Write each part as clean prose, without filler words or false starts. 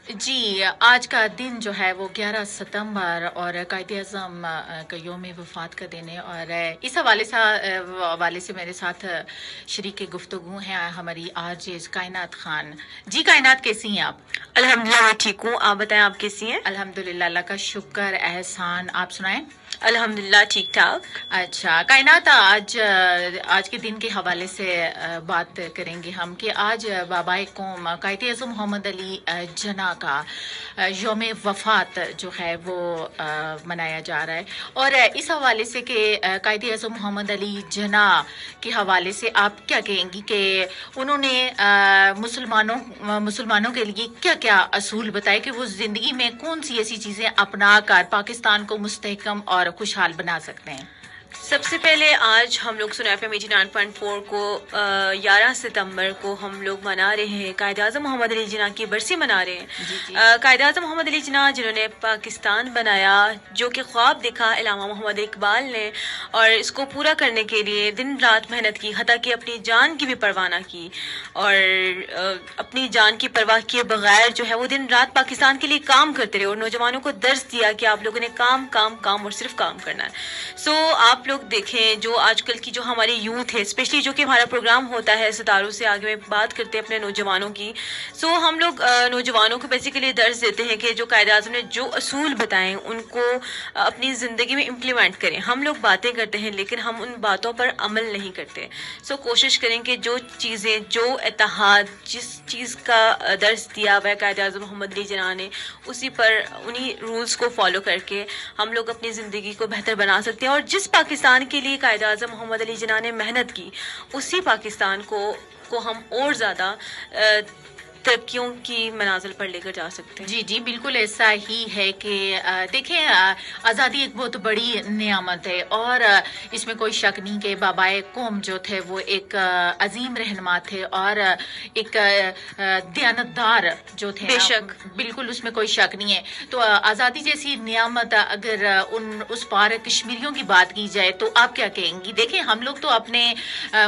جی، آج کا دن جو ہے وہ 11 ستمبر اور قائد-اعظم کا یوم وفات کا دن ہے، اور اس حوالے سے میرے ساتھ شریک گفتگو ہیں ہماری عاجز کائنات خان۔ جی کائنات، کیسی ہیں آپ؟ الحمدللہ میں ٹھیک ہوں، آپ بتائیں آپ کیسی ہیں؟ الحمدللہ، اللہ کا شکر احسان، آپ سنائیں؟ الحمدللہ ٹھیک ٹھاک۔ اچھا کائنات، آج کے دن کے حوالے سے بات کریں گے ہم کہ آج بابائے قوم قائد اعظم محمد علی جناح کا یوم وفات جو ہے وہ منایا جا رہا ہے، اور اس حوالے سے کہ قائد اعظم محمد علی جناح کے حوالے سے آپ کیا کہیں گی کہ انہوں نے مسلمانوں کے لیے کیا کیا اصول بتائے کہ وہ زندگی میں کون سی ایسی چیزیں اپنا کر پاکستان کو مستحکم اور خوشحال بنا سکتے ہیں؟ سب سے پہلے آج ہم لوگ سنا FM 89.4 کو 11 ستمبر کو ہم لوگ منا رہے ہیں، قائد اعظم محمد علی جناح کی برسی منا رہے ہیں۔ قائد اعظم محمد علی جناح جنہوں نے پاکستان بنایا، جو کہ خواب دیکھا علامہ محمد اقبال نے، اور اس کو پورا کرنے کے لیے دن رات محنت کی، حتیٰ کہ اپنی جان کی بھی پرواہ نہ کی، اور اپنی جان کی پرواہ کیے بغیر جو ہے وہ دن رات پاکستان کے لیے کام کرتے رہے، اور نوجوانوں کو درس دیا کہ آپ لوگوں نے کام کام کام اور صرف کام کرنا ہے۔ آپ لوگ دیکھیں جو آج کل کی جو ہماری یوتھ ہے، اسپیشلی جو کہ ہمارا پروگرام ہوتا ہے ستاروں سے آگے میں بات کرتے ہیں اپنے نوجوانوں کی، ہم لوگ نوجوانوں کو بیسیکلی درس دیتے ہیں کہ جو قائد اعظم نے جو اصول بتائے ان کو اپنی زندگی میں امپلیمنٹ کریں۔ ہم لوگ باتیں کرتے ہیں لیکن ہم ان باتوں پر عمل نہیں کرتے۔ کوشش کریں کہ جو چیزیں، جو اتحاد، جس چیز کا درس دیا ہوا ہے قائد اعظم محمد علی جناح نے، اسی پر انہی رولز کو فالو کر کے ہم لوگ اپنی زندگی کو بہتر بنا سکتے ہیں، اور جس پاکستان کے لیے قائد اعظم محمد علی جناح نے محنت کی، اسی پاکستان کو ہم اور زیادہ ترقیوں کی منازل پر لے کر جا سکتے ہیں۔ جی جی بالکل ایسا ہی ہے کہ دیکھیں، آزادی ایک بہت بڑی نعمت ہے، اور اس میں کوئی شک نہیں کہ بابائے قوم جو تھے وہ ایک عظیم رہنما تھے اور ایک دیانتدار جو تھے، بے شک بالکل اس میں کوئی شک نہیں ہے۔ تو آزادی جیسی نعمت اگر اس پار کشمیریوں کی بات کی جائے تو آپ کیا کہیں گی؟ دیکھیں، ہم لوگ تو اپنے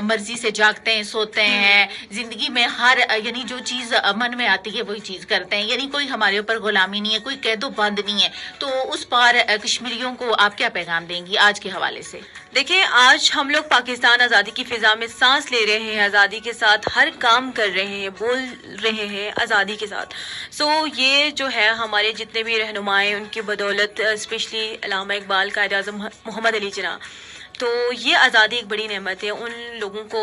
مرضی سے جاگتے ہیں، سوتے ہیں، زندگی میں ہر یعنی جو چیز من میں آتی ہے وہی چیز کرتے ہیں، یعنی کوئی ہمارے اوپر غلامی نہیں ہے، کوئی قید و بند نہیں ہے۔ تو اس پار کشمیریوں کو آپ کیا پیغام دیں گی آج کے حوالے سے؟ دیکھیں، آج ہم لوگ پاکستان آزادی کی فضا میں سانس لے رہے ہیں، آزادی کے ساتھ ہر کام کر رہے ہیں، بول رہے ہیں آزادی کے ساتھ۔ یہ جو ہے ہمارے جتنے بھی رہنمائے ان کی بدولت، اسپیشلی علامہ اقبال، قائد اعظم محمد علی جناح، تو یہ آزادی ایک بڑی نعمت ہے۔ ان لوگوں کو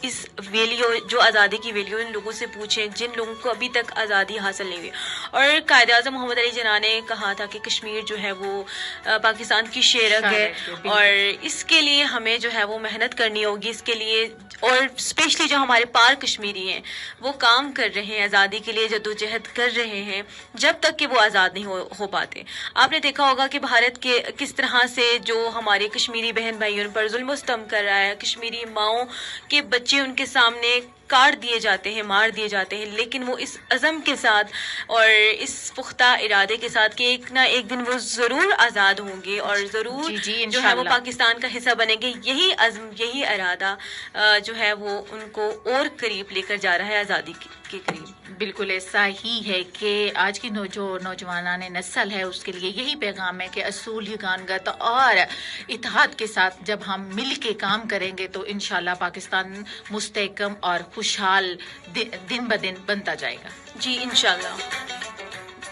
اس ویلیو، جو آزادی کی ویلیو، ان لوگوں سے پوچھیں جن لوگوں کو ابھی تک آزادی حاصل نہیں ہوئی۔ اور قائد اعظم محمد علی جناح نے کہا تھا کہ کشمیر جو ہے وہ پاکستان کی شیرگ ہے، اور اس کے لیے ہمیں جو ہے وہ محنت کرنی ہوگی۔ اس کے لیے، اور اسپیشلی جو ہمارے پار کشمیری ہیں وہ کام کر رہے ہیں، آزادی کے لیے جدوجہد کر رہے ہیں، جب تک کہ وہ آزاد نہیں ہو پاتے۔ آپ نے دیکھا ہوگا کہ بھارت کے کس طرح سے جو ہمارے کشمیری بہن بھائیوں پر ظلم و ستم کر رہا ہے، کشمیری ماؤں کے بچے ان کے سامنے کاٹ دیے جاتے ہیں، مار دیے جاتے ہیں، لیکن وہ اس عزم کے ساتھ اور اس پختہ ارادے کے ساتھ کہ ایک نہ ایک دن وہ ضرور آزاد ہوں گے، اور ضرور جو ہے وہ پاکستان کا حصہ بنیں گے۔ یہی عزم، یہی ارادہ جو ہے وہ ان کو اور قریب لے کر جا رہا ہے آزادی کے قریب۔ بالکل ایسا ہی ہے کہ آج کی جو نوجوانان نسل ہے اس کے لیے یہی پیغام ہے کہ اصول، یگانگت اور اتحاد کے ساتھ جب ہم مل کے کام کریں گے تو انشاءاللہ پاکستان مستحکم اور خوشحال دن بدن بنتا جائے گا۔ جی انشاءاللہ۔